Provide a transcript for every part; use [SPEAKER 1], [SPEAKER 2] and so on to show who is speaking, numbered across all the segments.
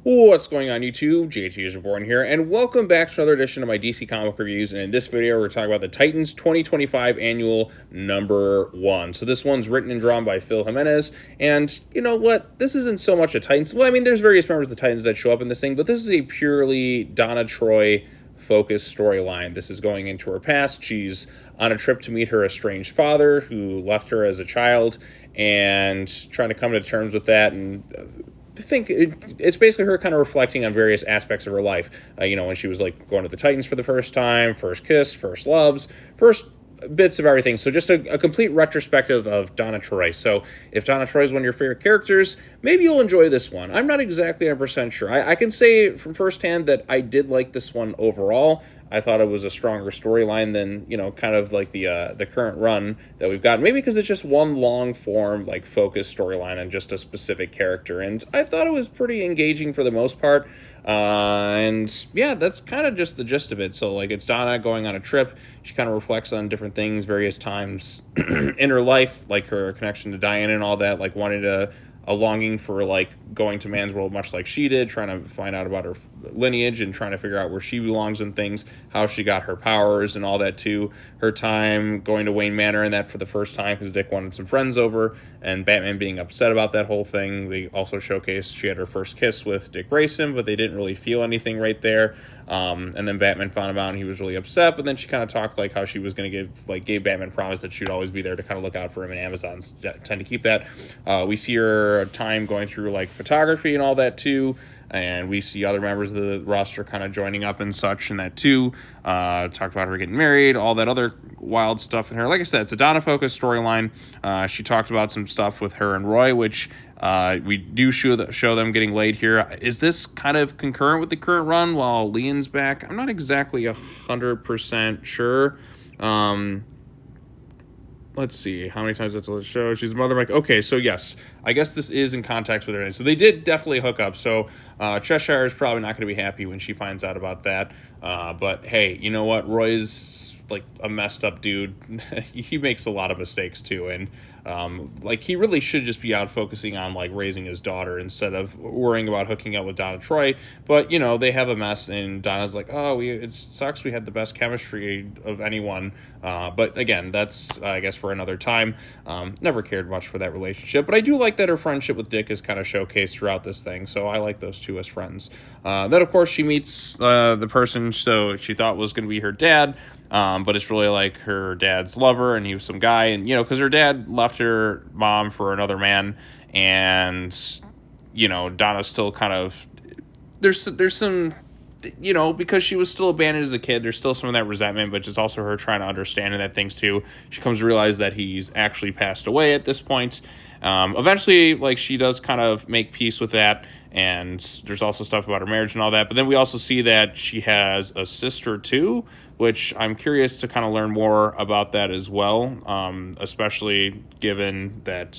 [SPEAKER 1] What's going on YouTube? JT is Reborn here, and welcome back to another edition of my DC comic reviews. And in this video, we're talking about the Titans 2025 annual #1. So this one's written and drawn by Phil Jimenez, and you know what? This isn't so much a Titans. Well, I mean, there's various members of the Titans that show up in this thing, but this is a purely Donna Troy focused storyline. This is going into her past. She's on a trip to meet her estranged father, who left her as a child, and trying to come to terms with that. And I think it's basically her kind of reflecting on various aspects of her life. When she was like going to the Titans for the first time, first kiss, first loves, first bits of everything. So just a complete retrospective of Donna Troy. So if Donna Troy is one of your favorite characters, maybe you'll enjoy this one. I'm not exactly 100% sure. I can say from firsthand that I did like this one overall. I thought it was a stronger storyline than, kind of like the current run that we've got. Maybe because it's just one long form, like focused storyline on just a specific character. And I thought it was pretty engaging for the most part. And yeah, that's kind of just the gist of it. So like it's Donna going on a trip. She kind of reflects on different things, various times in her life, like her connection to Diana and all that, like wanting to a longing for like going to man's world much like she did, trying to find out about her lineage and trying to figure out where she belongs in things, how she got her powers and all that too. Her time going to Wayne Manor and that for the first time because Dick wanted some friends over, and Batman being upset about that whole thing. They also showcased she had her first kiss with Dick Grayson, but they didn't really feel anything right there. And then Batman found him out and he was really upset, but then she kind of talked like how she was going to gave Batman a promise that she'd always be there to kind of look out for him, and Amazons tend to keep that. We see her time going through like photography and all that too, and we see other members of the roster kind of joining up and such and that too. Talked about her getting married, all that other wild stuff in her. Like I said, it's a Donna-focused storyline. She talked about some stuff with her and Roy, which we do show them getting laid here. Is this kind of concurrent with the current run while Leon's back? I'm not exactly 100% sure. Let's see, how many times that's the show? She's a mother. Like, okay, so yes, I guess this is in context with her. So they did definitely hook up. So Cheshire is probably not going to be happy when she finds out about that. But hey, you know what? Roy's like a messed up dude. He makes a lot of mistakes too, and he really should just be out focusing on like raising his daughter instead of worrying about hooking up with Donna Troy. But they have a mess, and Donna's like, oh, it sucks. We had the best chemistry of anyone. But again, that's I guess for another time. Never cared much for that relationship, but I do like that her friendship with Dick is kind of showcased throughout this thing. So I like those two as friends. Then of course she meets the person so she thought was going to be her dad. But it's really like her dad's lover, and he was some guy, and because her dad left her mom for another man, and Donna's still kind of there's some because she was still abandoned as a kid, there's still some of that resentment, but it's also her trying to understand and that things too. She comes to realize that he's actually passed away at this point. Eventually, like she does kind of make peace with that, and there's also stuff about her marriage and all that. But then we also see that she has a sister too, which I'm curious to kind of learn more about that as well, especially given that,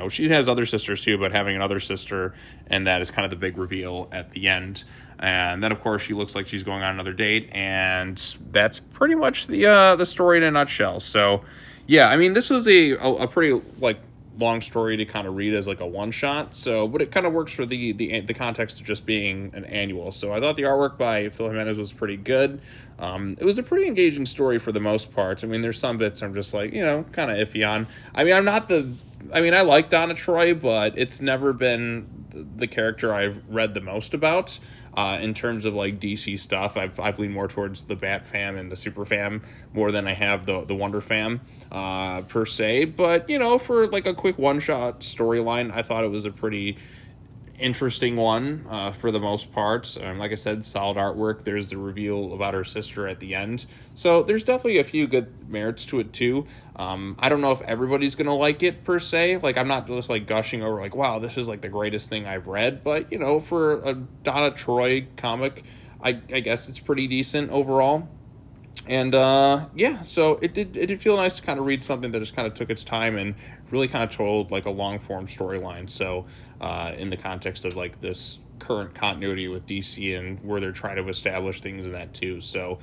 [SPEAKER 1] she has other sisters too, but having another sister, and that is kind of the big reveal at the end. And then, of course, she looks like she's going on another date, and that's pretty much the story in a nutshell. So, yeah, I mean, this was a pretty, like, long story to kind of read as like a one shot, but it kind of works for the context of just being an annual. So I thought the artwork by Phil Jimenez was pretty good. It was a pretty engaging story for the most part. I mean, there's some bits I'm just like, kind of iffy on. I mean, I like Donna Troy, but it's never been the character I've read the most about. In terms of like DC stuff, I've leaned more towards the Bat Fam and the Super Fam more than I have the Wonder Fam per se. But for like a quick one shot storyline, I thought it was a pretty interesting one for the most part. Like I said, solid artwork. There's the reveal about her sister at the end, so there's definitely a few good merits to it too. I don't know if everybody's gonna like it per se. Like I'm not just like gushing over like, wow, this is like the greatest thing I've read, but for a Donna Troy comic, I guess it's pretty decent overall. And yeah, so it did feel nice to kind of read something that just kind of took its time and really kind of told like a long form storyline. So in the context of like this current continuity with DC and where they're trying to establish things in that too. So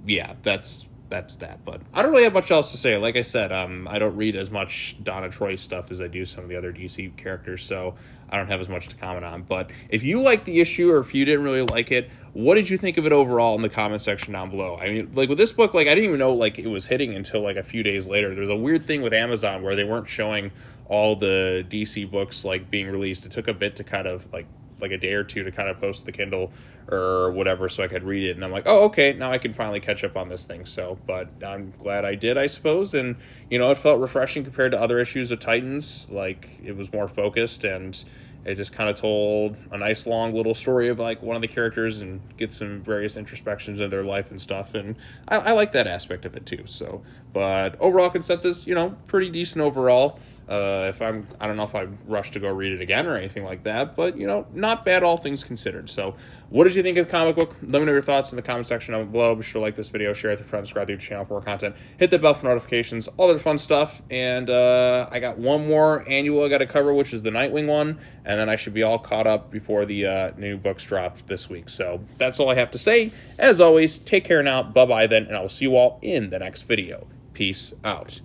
[SPEAKER 1] yeah, that's that's that. But I don't really have much else to say. Like I said, I don't read as much Donna Troy stuff as I do some of the other DC characters, so I don't have as much to comment on. But if you like the issue, or if you didn't really like it, what did you think of it overall in the comment section down below? I mean, like with this book, like I didn't even know like it was hitting until like a few days later. There's a weird thing with Amazon where they weren't showing all the DC books like being released. It took a bit to kind of like a day or two to kind of post the Kindle or whatever so I could read it, and I'm like, oh, okay, now I can finally catch up on this thing. So, but I'm glad I did, I suppose. And you know, it felt refreshing compared to other issues of Titans. Like it was more focused, and it just kind of told a nice long little story of like one of the characters and get some various introspections of their life and stuff, and I like that aspect of it too. So, but overall consensus, you know, pretty decent overall. I don't know if I rush to go read it again or anything like that, but you know, not bad all things considered. So what did you think of the comic book? Let me know your thoughts in the comment section down below. Be sure to like this video, share it with your friends, subscribe to the channel for more content, hit the bell for notifications, all that fun stuff. And I got one more annual I got to cover, which is the Nightwing one, and then I should be all caught up before the new books drop this week. So that's all I have to say. As always, take care now, bye bye then, and I will see you all in the next video. Peace out.